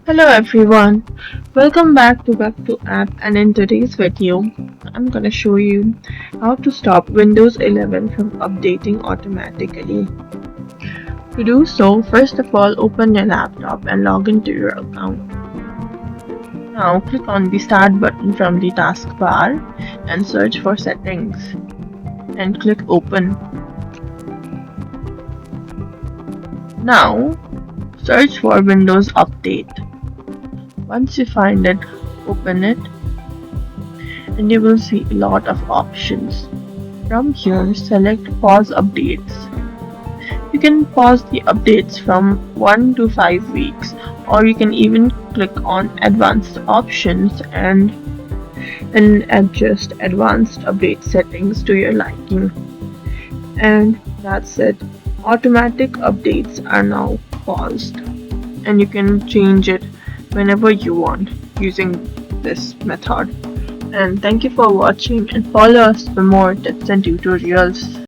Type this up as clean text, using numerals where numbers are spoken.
Hello everyone, welcome back to app, and in today's video I'm gonna show you how to stop Windows 11 from updating automatically. To do so, first of all open your laptop and log into your account. Now click on the start button from the taskbar and search for settings and click open. Now search for Windows Update. Once you find it, open it and you will see a lot of options. From here, select pause updates. You can pause the updates from 1 to 5 weeks, or you can even click on advanced options and adjust advanced update settings to your liking. And that's it. Automatic updates are now paused, and you can change it whenever you want using this method. And thank you for watching, and follow us for more tips and tutorials.